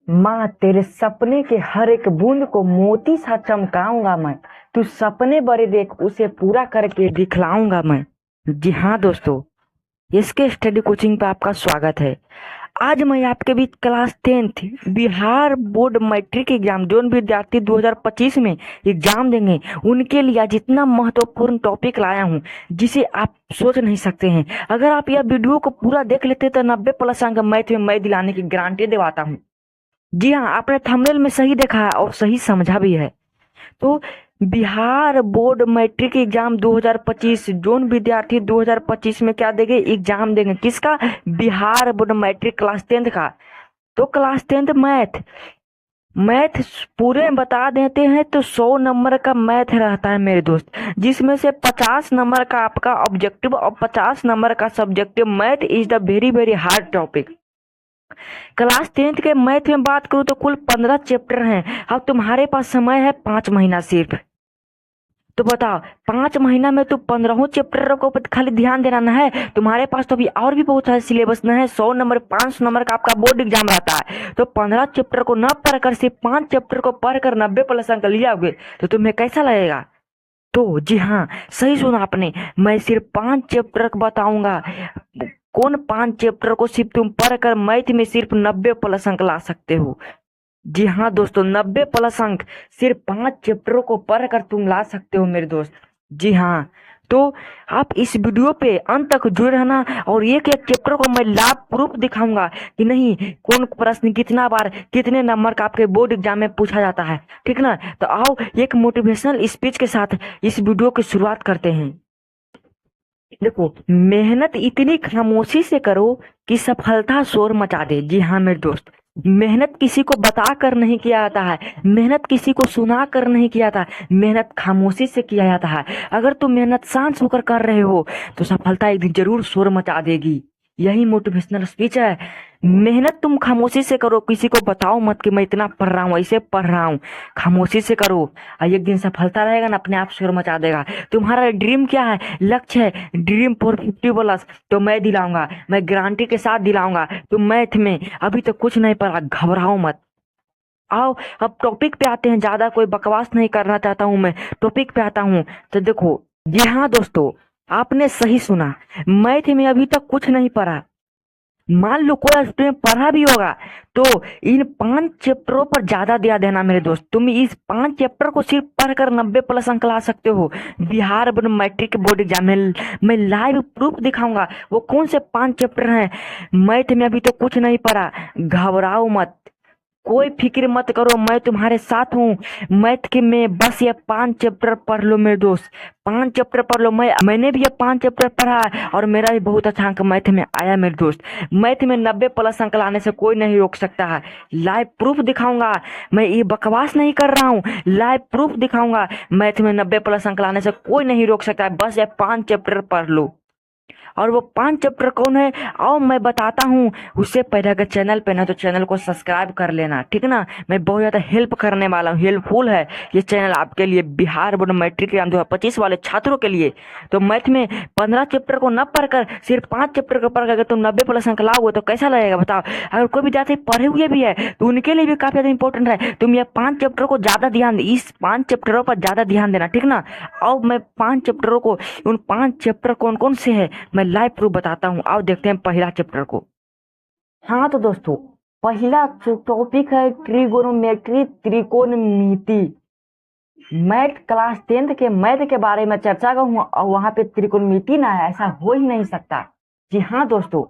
माँ तेरे सपने के हर एक बूंद को मोती सा चमकाऊंगा मैं। तू सपने बड़े देख, उसे पूरा करके दिखलाऊंगा मैं। जी हाँ दोस्तों, इसके स्टडी कोचिंग पे आपका स्वागत है। आज मैं आपके बीच class 10th Bihar board matric exam जो विद्यार्थी 2025 में एग्जाम देंगे उनके लिए आज इतना महत्वपूर्ण टॉपिक लाया हूँ जिसे आप सोच नहीं सकते हैं। अगर आप यह वीडियो को पूरा देख लेते तो 90+ अंक मैथ में मैं दिलाने की गारंटी दिलाता हूँ। जी हाँ, आपने थंबनेल में सही देखा है और सही समझा भी है। तो बिहार बोर्ड मैट्रिक एग्जाम 2025 जोन विद्यार्थी 2025 में क्या देंगे, एग्जाम देंगे किसका, Bihar board matric class 10th का। तो क्लास 10th मैथ मैथ पूरे में बता देते हैं तो 100 नंबर का मैथ रहता है मेरे दोस्त, जिसमें से 50 नंबर का आपका ऑब्जेक्टिव और 50 नंबर का subjective. Math is the very very hard topic. Class 10th के मैथ में बात करूँ तो कुल 15 चैप्टर हैं। अब तुम्हारे पास समय है 5 महीना सिर्फ। तो बताओ, 5 महीना में तो 15 चैप्टर को खाली ध्यान देना न है। तुम्हारे पास तो अभी और भी बहुत सारे सिलेबस न है। 100 नंबर 500 नंबर का आपका बोर्ड एग्जाम रहता है। तो 15 चैप्टर को न पढ़कर सिर्फ 5 चैप्टर को पढ़कर 90+ अंक लिया होगे तो तुम्हें कैसा लगेगा। तो जी हाँ, सही सुना आपने। मैं सिर्फ 5 चैप्टर बताऊंगा। कौन 5 चैप्टर को सिर्फ तुम पढ़कर मैथ में सिर्फ 90+ अंक ला सकते हो। जी हाँ दोस्तों, 90+ अंक सिर्फ 5 चैप्टरों को पढ़कर तुम ला सकते हो मेरे दोस्त। जी हाँ, तो आप इस वीडियो पे अंत तक जुड़े रहना और एक एक चैप्टर को मैं लाइव प्रूफ दिखाऊंगा कि नहीं, कौन प्रश्न कितना बार कितने नंबर का आपके बोर्ड एग्जाम में पूछा जाता है। ठीक ना। तो आओ एक मोटिवेशनल स्पीच के साथ इस वीडियो की शुरुआत करते हैं। देखो, मेहनत इतनी खामोशी से करो कि सफलता शोर मचा दे। जी हाँ मेरे दोस्त, मेहनत किसी को बता कर नहीं किया जाता है, मेहनत किसी को सुना कर नहीं किया जाता, मेहनत खामोशी से किया जाता है। अगर तुम मेहनत शांत होकर कर रहे हो तो सफलता एक दिन जरूर शोर मचा देगी। यही मोटिवेशनल स्पीच है। मेहनत तुम खामोशी से करो, किसी को बताओ मत कि मैं इतना पढ़ रहा हूँ, ऐसे पढ़ रहा हूँ। खामोशी से करो और एक दिन सफलता रहेगा ना, अपने आप शोर मचा देगा। तुम्हारा ड्रीम क्या है, लक्ष्य है ड्रीम 450+, तो मैं दिलाऊंगा, मैं गारंटी के साथ दिलाऊंगा। तुम मैथ में अभी तक कुछ नहीं पढ़ा, घबराओ मत। आओ अब टॉपिक पे आते हैं। ज्यादा कोई बकवास नहीं करना चाहता हूँ, मैं टॉपिक पे आता हूँ। तो देखो, जी हाँ दोस्तों, आपने सही सुना, मैथ में अभी तक कुछ नहीं पढ़ा। मान लो कोई स्टूडेंट पढ़ा भी होगा तो इन 5 चैप्टरों पर ज्यादा ध्यान देना मेरे दोस्त। तुम इस 5 चैप्टर को सिर्फ पढ़कर 90+ अंक ला सकते हो Bihar board matric board exam में। मैं लाइव प्रूफ दिखाऊंगा वो कौन से 5 चैप्टर हैं। मैथ में अभी तो कुछ नहीं पढ़ा, घबराओ मत, कोई फिक्र मत करो, मैं तुम्हारे साथ हूँ। मैथ के में बस ये 5 चैप्टर पढ़ लो मेरे दोस्त, 5 चैप्टर पढ़ लो। मैंने भी ये 5 चैप्टर पढ़ा है और मेरा भी बहुत अच्छा अंक मैथ में आया मेरे दोस्त। मैथ में 90+ अंक लाने से कोई नहीं रोक सकता है। लाइव प्रूफ दिखाऊंगा, मैं ये बकवास नहीं कर रहा हूँ, लाइव प्रूफ दिखाऊंगा। मैथ में 90+ अंक लाने से कोई नहीं रोक सकता है, बस ये 5 चैप्टर पढ़ लो। और वो 5 चैप्टर कौन है, आओ मैं बताता हूँ। उससे पहले अगर चैनल पे ना तो चैनल को सब्सक्राइब कर लेना, ठीक ना। मैं बहुत ज्यादा हेल्प करने वाला हूँ, हेल्पफुल है ये चैनल आपके लिए, बिहार बोर्ड मैट्रिक एग्जाम 2025 वाले छात्रों के लिए। तो मैथ में 15 चैप्टर को न पढ़कर सिर्फ 5 चैप्टर को पढ़कर अगर तुम 90+ अंक लाओगे तो कैसा लगेगा बताओ। अगर कोई विद्यार्थी पढ़े हुए भी है तो उनके लिए भी काफी ज्यादा इंपॉर्टेंट है। तुम ये 5 चैप्टर को ज्यादा ध्यान, इस 5 चैप्टरों पर ज्यादा ध्यान देना, ठीक ना। अब मैं 5 चैप्टरों को, उन 5 चैप्टर कौन कौन से है मैं लाइव प्रूफ बताता हूँ। आओ देखते हैं पहला चैप्टर को। हाँ तो दोस्तों, पहला टॉपिक है ट्रिगोनोमेट्री, त्रिकोणमिति। मैथ क्लास 10th के मैथ के बारे में चर्चा करूँ और वहां पे त्रिकोणमिति ना है, ऐसा हो ही नहीं सकता। जी हाँ दोस्तों,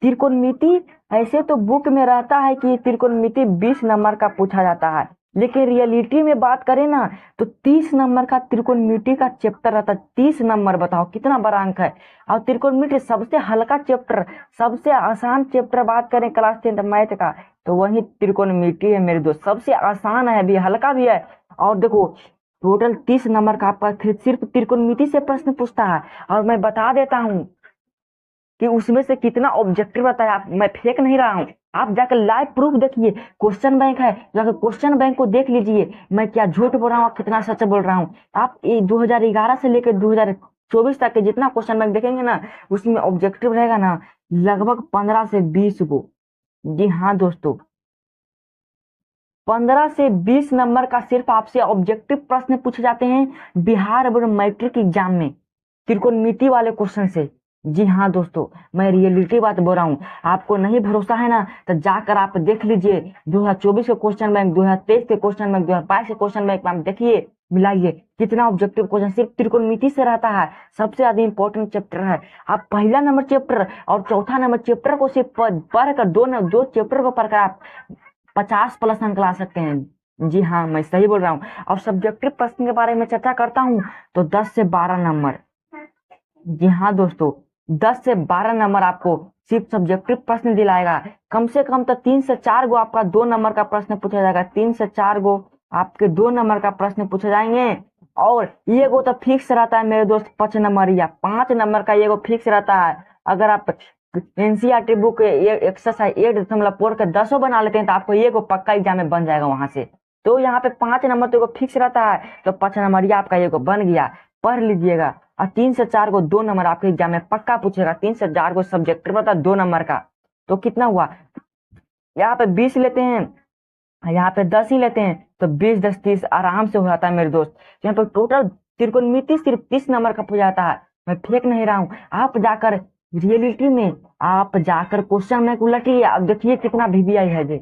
त्रिकोणमिति ऐसे तो बुक में रहता है कि त्रिकोणमिति 20 नंबर का पूछा जाता है, लेकिन रियलिटी में बात करें ना तो 30 नंबर का त्रिकोणमिति का चैप्टर रहता है। 30 नंबर, बताओ कितना बड़ा अंक है। और त्रिकोणमिति सबसे हल्का चैप्टर, सबसे आसान चैप्टर बात करें क्लास 10th मैथ का तो वही त्रिकोणमिति है मेरे दोस्त। सबसे आसान है भी, हल्का भी है। और देखो, टोटल 30 नंबर का आपका सिर्फ त्रिकोणमिति से प्रश्न पूछता है। और मैं बता देता हूँ कि उसमें से कितना ऑब्जेक्टिव रहता है, मैं फेंक नहीं रहा हूँ। आप जाकर लाइव प्रूफ देखिए, क्वेश्चन बैंक है, जाकर क्वेश्चन बैंक को देख लीजिए। मैं क्या झूठ बोल रहा हूँ, कितना सच बोल रहा हूँ। आप 2011 से लेकर 2024 तक के जितना क्वेश्चन बैंक देखेंगे ना, उसमें ऑब्जेक्टिव रहेगा ना लगभग 15 से 20 गो। जी हाँ दोस्तों, 15 से 20 नंबर का सिर्फ आपसे ऑब्जेक्टिव प्रश्न पूछे जाते हैं बिहार बोर्ड मैट्रिक एग्जाम में, त्रिकोणमिति वाले क्वेश्चन से। जी हाँ दोस्तों, मैं रियलिटी बात बोल रहा हूँ। आपको नहीं भरोसा है ना, तो जाकर आप देख लीजिए 2024 के क्वेश्चन बैंक, 2023 के क्वेश्चन बैंक, 2022 के क्वेश्चन बैंक, आप देखिए, मिलाइए कितना ऑब्जेक्टिव क्वेश्चन सिर्फ त्रिकोणमिति से रहता है। सबसे ज्यादा इंपॉर्टेंट चैप्टर है। आप पहला नंबर चैप्टर और चौथा नंबर चैप्टर को सिर्फ पढ़कर दो चैप्टर को पढ़कर आप 50+ अंक ला सकते हैं। जी हाँ, मैं सही बोल रहा हूँ। और सब्जेक्टिव प्रश्न के बारे में चर्चा करता हूँ तो 10 से 12 नंबर, जी हाँ दोस्तों, 10 से 12 नंबर आपको सिर्फ सब्जेक्टिव प्रश्न दिलाएगा। कम से कम तो 3 से 4 गो आपका 2 नंबर का प्रश्न पूछा जाएगा। 3 से 4 गो आपके 2 नंबर का प्रश्न पूछे जाएंगे। और ये गो तो फिक्स रहता है मेरे दोस्त, 5 नंबर या 5 नंबर का ये गो फिक्स रहता है। अगर आप एनसीईआरटी बुक एक्सरसाइज 8.4 के 10 बना लेते हैं तो आपको ये गो पक्का एग्जाम में बन जाएगा वहां से। तो यहाँ पे 5 नंबर तो फिक्स रहता है, तो 5 नंबर ये आपका ये गो बन गया, पढ़ लीजिएगा। और 3 से 4 को 2 नंबर आपके एग्जाम में पक्का पूछेगा। 3 से 4 को सब्जेक्टिव रहता है 2 नंबर का, तो कितना हुआ, यहाँ पे 20 लेते हैं, यहाँ पे 10 ही लेते हैं, तो 20 10 30 आराम से हो जाता है मेरे दोस्त। यहाँ पे टोटल त्रिकोणमिति सिर्फ 30 नंबर का पूछा जाता है। मैं फेंक नहीं रहा हूँ, आप जाकर रियलिटी में आप जाकर क्वेश्चन में उलटिए, अब देखिए कितना वीवीआई है जी।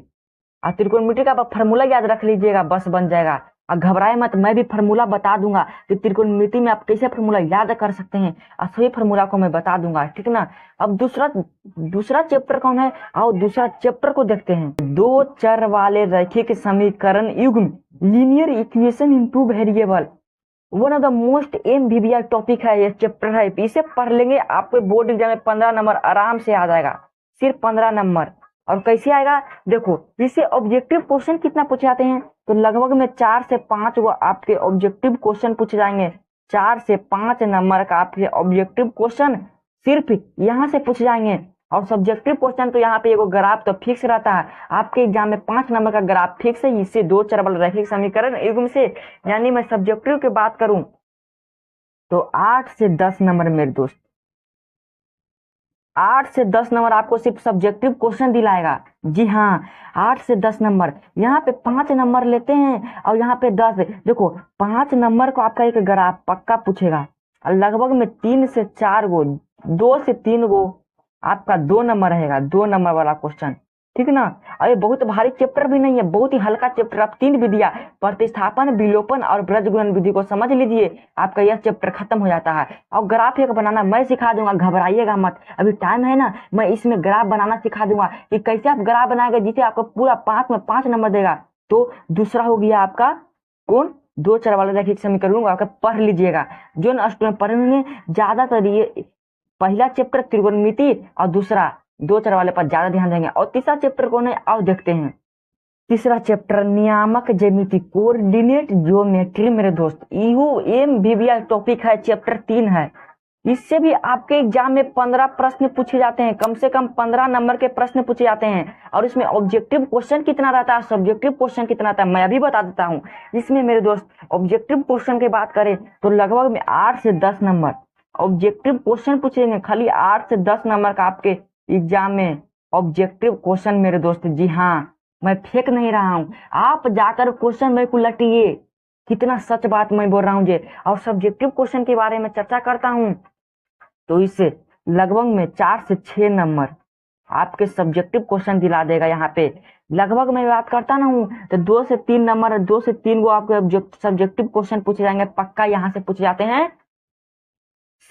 और त्रिकोणमिति का फॉर्मूला याद रख लीजिएगा, बस बन जाएगा। और घबराए मत, मैं भी फॉर्मूला बता दूंगा कि त्रिकोणमिति में आप कैसे फॉर्मूला याद कर सकते हैं, और सभी फॉर्मूला को मैं बता दूंगा, ठीक ना। अब दूसरा चैप्टर कौन है, और दूसरा चैप्टर को देखते हैं। 2 चर वाले रैखिक समीकरण युग्म, linear equation into variable, one of the most MVBI topic है, ये चैप्टर है। इसे पढ़ लेंगे, आपके बोर्ड एग्जाम में 15 नंबर आराम से आ जाएगा, सिर्फ 15 नंबर। और कैसे आएगा देखो, इससे ऑब्जेक्टिव क्वेश्चन कितना पूछे जाते हैं, तो लगभग में 4 से 5 वो आपके ऑब्जेक्टिव क्वेश्चन पूछे जाएंगे। 4 से 5 नंबर का आपके ऑब्जेक्टिव क्वेश्चन सिर्फ यहाँ से पूछे जाएंगे। और सब्जेक्टिव क्वेश्चन तो यहाँ पे एगो ग्राफ तो फिक्स रहता है, आपके एग्जाम में 5 नंबर का ग्राफ फिक्स है, इससे 2 चर वाले रैखिक समीकरण युग्म से। यानी मैं सब्जेक्टिव की बात करूं तो 8 से 10 नंबर मेरे दोस्त, 8 से 10 नंबर आपको सिर्फ सब्जेक्टिव क्वेश्चन दिलाएगा। जी हाँ, 8 से 10 नंबर। यहाँ पे 5 नंबर लेते हैं और यहाँ पे 10। देखो 5 नंबर को आपका एक ग्राफ पक्का पूछेगा, और लगभग में 3 से 4 गो, 2 से 3 गो आपका 2 नंबर रहेगा, 2 नंबर वाला क्वेश्चन, ठीक ना। और ये बहुत भारी चैप्टर भी नहीं है, बहुत ही हल्का चैप्टर। आप 3 विधियां, प्रतिस्थापन, विलोपन और ब्रजगुणन विधि को समझ लीजिए, आपका यह चैप्टर खत्म हो जाता है। और ग्राफ एक बनाना मैं सिखा दूंगा, घबराइएगा मत, अभी टाइम है ना। मैं इसमें ग्राफ बनाना सिखा दूंगा कि कैसे आप ग्राफ बनाएंगे जिसे आपको पूरा 5 में 5 नंबर देगा। तो दूसरा हो गया आपका कौन, 2 चर वाले रैखिक समीकरण, आपका पढ़ लीजिएगा। जो स्टूडेंट पढ़ेंगे ज्यादातर ये पहला चैप्टर त्रिकोणमिति और दूसरा 2 चर वाले पर ज्यादा ध्यान देंगे। और तीसरा चैप्टर कौन है, आओ देखते हैं। तीसरा चैप्टर नियामक ज्यामिति, कोऑर्डिनेट ज्योमेट्री मेरे दोस्त, MVBI टॉपिक है, चैप्टर 3 है। इससे भी आपके एग्जाम में 15 प्रश्न पूछे जाते हैं, कम से कम 15 नंबर के प्रश्न पूछे जाते हैं। और इसमें ऑब्जेक्टिव क्वेश्चन कितना रहता है, सब्जेक्टिव क्वेश्चन कितना रहता है, मैं अभी बता देता हूँ। इसमें मेरे दोस्त ऑब्जेक्टिव क्वेश्चन की बात करें तो लगभग में 8 से 10 नंबर ऑब्जेक्टिव क्वेश्चन पूछेंगे, खाली 8 से 10 नंबर का आपके एग्जाम में ऑब्जेक्टिव क्वेश्चन मेरे दोस्त। जी हाँ, मैं फेंक नहीं रहा हूँ, आप जाकर क्वेश्चन में उलटिए, कितना सच बात मैं बोल रहा हूँ जी। और सब्जेक्टिव क्वेश्चन के बारे में चर्चा करता हूँ तो इससे लगभग में 4 से 6 नंबर आपके सब्जेक्टिव क्वेश्चन दिला देगा। यहाँ पे लगभग मैं बात करता ना हूँ तो 2 से 3 नंबर, 2 से 3 को आपके सब्जेक्टिव क्वेश्चन पूछे जाएंगे, पक्का यहाँ से पूछे जाते हैं।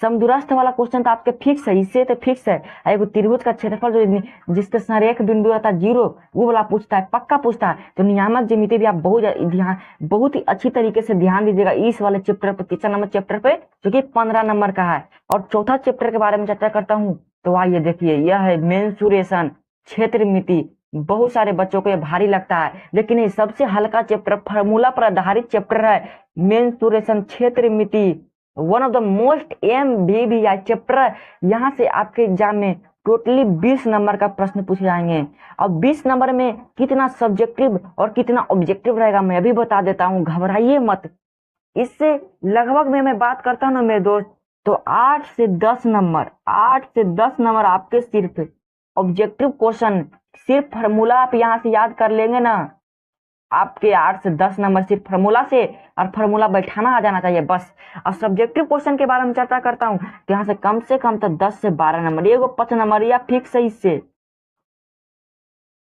समदूरस्थ वाला क्वेश्चन तो आपके फिक्स है, इससे तो फिक्स है। एक त्रिभुज का क्षेत्रफल जो जिसके संरेख बिंदु रहता है 0, वो वाला पूछता है, पक्का पूछता है। तो नियामक ज्यामिति भी आप बहुत ही अच्छी तरीके से ध्यान दीजिएगा इस वाले चैप्टर पे, तीसरा नंबर चैप्टर पे, जो कि 15 नंबर का है। और चौथा चैप्टर के बारे में चर्चा करता हूँ तो आइए देखिए, यह है मेंसुरेशन, क्षेत्रमिति। बहुत सारे बच्चों को ये भारी लगता है, लेकिन ये सबसे हल्का चैप्टर, फार्मूला पर आधारित चैप्टर है। मेंसुरेशन, क्षेत्रमिति, one of the most MVBI chapter. यहाँ से आपके एग्जाम में टोटली 20 नंबर का प्रश्न पूछे जाएंगे। और 20 नंबर में कितना सब्जेक्टिव और कितना ऑब्जेक्टिव रहेगा मैं अभी बता देता हूँ, घबराइए मत। इससे लगभग में मैं बात करता हूँ ना मेरे दोस्त, तो 8 से 10 नंबर, 8 से 10 नंबर आपके सिर्फ ऑब्जेक्टिव क्वेश्चन, सिर्फ फार्मूला आप यहाँ से याद कर लेंगे ना, आपके 8 से 10 नंबर सिर्फ फार्मूला से और फार्मूला बैठाना आ जाना चाहिए बस। अब सब्जेक्टिव क्वेश्चन के बारे में चर्चा करता हूँ तो यहाँ से कम तो 10 से 12 नंबर, ये 5 नंबर या फिक्स है, इससे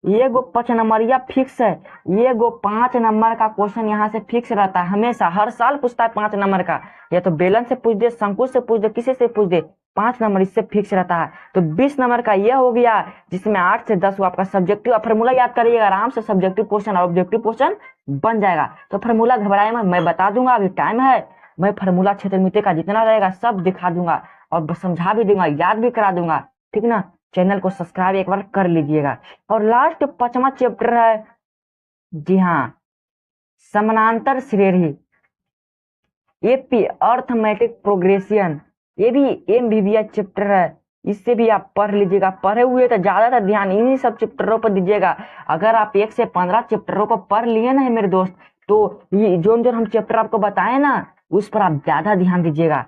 ये 5 नंबर या फिक्स है, ये 5 नंबर का क्वेश्चन यहाँ से फिक्स रहता है, हमेशा हर साल पूछता है 5 नंबर का, या तो बेलन से पूछ दे, शंकु से पूछ दे, किसी से पूछ दे, 5 नंबर इससे फिक्स रहता है। तो 20 नंबर का यह हो गया जिसमें 8 से 10 वो आपका सब्जेक्टिव, फार्मूला याद करिएगा आराम से, सब्जेक्टिव क्वेश्चन और ऑब्जेक्टिव क्वेश्चन बन जाएगा। तो फार्मूला घबराए मत, मैं बता दूंगा, अभी टाइम है, मैं फार्मूला क्षेत्रमिति का जितना रहेगा सब दिखा दूंगा और समझा भी दूंगा, याद भी करा दूंगा, ठीक ना। चैनल को सब्सक्राइब एक बार कर लीजिएगा। और लास्ट 5वां चैप्टर है, जी हाँ, समानांतर श्रेणी, एपी अर्थमेटिक प्रोग्रेशन, ये भी एमबीबीएस चैप्टर है, इससे भी आप पढ़ लीजिएगा। पढ़े हुए तो ज्यादातर ध्यान इन्हीं सब चैप्टरों पर दीजिएगा। अगर आप 1 से 15 चैप्टरों को पढ़ लिए ना मेरे दोस्त, तो ये जो हम चैप्टर आपको बताए ना उस पर आप ज्यादा ध्यान दीजिएगा।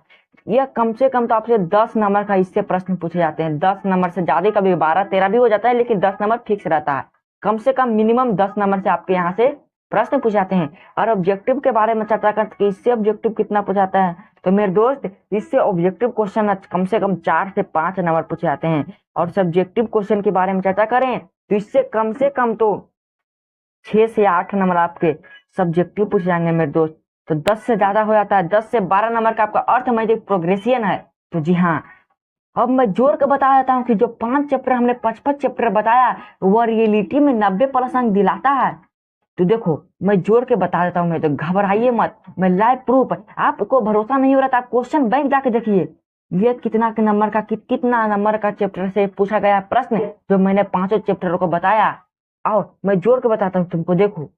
यह कम से कम तो आपसे 10 नंबर का इससे प्रश्न पूछे जाते हैं, 10 नंबर से ज्यादा, कभी 12-13 भी हो जाता है, लेकिन 10 नंबर फिक्स रहता है। कम से कम मिनिमम 10 नंबर से आपके यहाँ से प्रश्न पूछाते हैं। और ऑब्जेक्टिव के बारे में चर्चा करते कि इससे ऑब्जेक्टिव कितना पूछाता है, तो मेरे दोस्त इससे ऑब्जेक्टिव क्वेश्चन कम से कम 4 से 5 नंबर पूछे जाते हैं। और सब्जेक्टिव क्वेश्चन के बारे में चर्चा करें तो इससे कम से कम तो 6 से 8 नंबर आपके सब्जेक्टिव पूछे जाएंगे मेरे दोस्त। तो 10 से ज्यादा हो जाता है, 10 से 12 नंबर का आपका अर्थमेटिक प्रोग्रेशन है। तो जी हाँ, अब मैं जोड़ के बता देता हूँ कि जो 5 चैप्टर हमने 55 चैप्टर बताया वो रियलिटी में 90+ अंक दिलाता है। तो देखो मैं जोड़ के बता देता हूँ, मैं तो घबराइए मत, मैं लाइव प्रूफ, आपको भरोसा नहीं हो रहा था आप क्वेश्चन बैंक जाके देखिए, ये कितना के नंबर का कितना नंबर का चैप्टर से पूछा गया प्रश्न जो मैंने 5 चैप्टरों को बताया। आओ मैं जोड़ के बताता हूँ तुमको, देखो।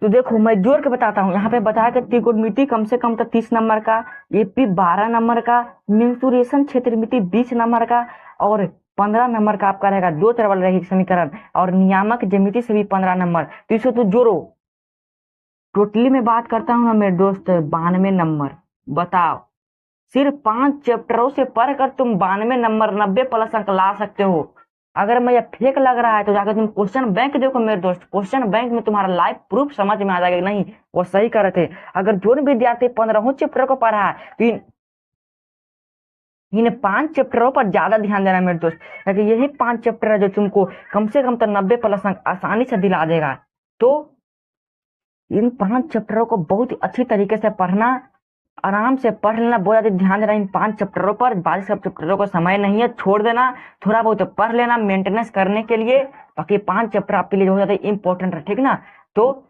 तो देखो मैं जोड़ के बताता हूँ, यहाँ पे बताया कि त्रिकोणमिति कम से कम तो 30 नंबर का, एपी 12 नंबर का, मेंसुरेशन क्षेत्रमिति 20 नंबर का, और 15 नंबर का आपका रहेगा 2 तरह वाला रैखिक समीकरण, और नियामक ज्यामिति से भी 15 नंबर। तो इसे तो जोड़ो, टोटली में बात करता हूँ ना मेरे दोस्त, 92 नंबर। बताओ सिर्फ 5 चैप्टरों से पढ़कर तुम 92 नंबर 90+ अंक ला सकते हो। अगर मैं ये फेक लग रहा है तो जाकर तुम क्वेश्चन बैंक देखो मेरे दोस्त, क्वेश्चन बैंक में तुम्हारा लाइव प्रूफ समझ में आ जाएगा, नहीं वो सही कर रहे थे। अगर जो विद्यार्थी 15 चैप्टर को पढ़ा है तो इन 5 चैप्टरों पर ज्यादा ध्यान देना मेरे दोस्त, क्योंकि यही 5 चैप्टर है जो तुमको कम से कम तो 90+ अंक आसानी से दिला देगा। तो इन 5 चैप्टरों को बहुत ही अच्छी तरीके से पढ़ना, आराम से पढ़ लेना, बहुत ज्यादा ध्यान देना इन 5 चैप्टरों पर। बाकी सब चैप्टरों को समय नहीं है, छोड़ देना, थोड़ा बहुत पढ़ लेना मेंटेनेंस करने के लिए। बाकी 5 चैप्टर आपके लिए बहुत ज्यादा इंपॉर्टेंट है, ठीक ना। तो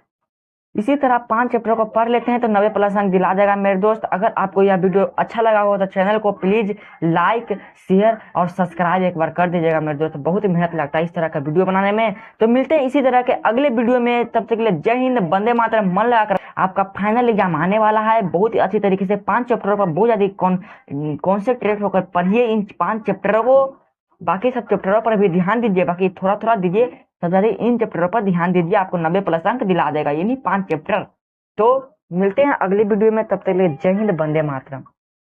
इसी तरह 5 चैप्टर को पढ़ लेते हैं तो 90+ अंक दिला देगा मेरे दोस्त। अगर आपको यह वीडियो अच्छा लगा हो तो चैनल को प्लीज लाइक, शेयर और सब्सक्राइब एक बार कर दीजिएगा मेरे दोस्त, बहुत ही मेहनत लगता है इस तरह का वीडियो बनाने में। तो मिलते हैं इसी तरह के अगले वीडियो में, तब तक के लिए जय हिंद, वंदे मातरम। मन लगाकर, आपका फाइनल एग्जाम आने वाला है, बहुत ही अच्छी तरीके से 5 चैप्टरों पर बहुत ज्यादा कॉन्सेंट्रेट होकर पढ़िए इन 5 चैप्टरों को। बाकी सब चैप्टरों पर भी ध्यान दीजिए, बाकी थोड़ा थोड़ा दीजिए, सब ज्यादा इन चैप्टरों पर ध्यान दीजिए, आपको 90+ अंक दिला देगा ये नहीं 5 चैप्टर। तो मिलते हैं अगले वीडियो में, तब तक के लिए जय हिंद, वंदे मातरम।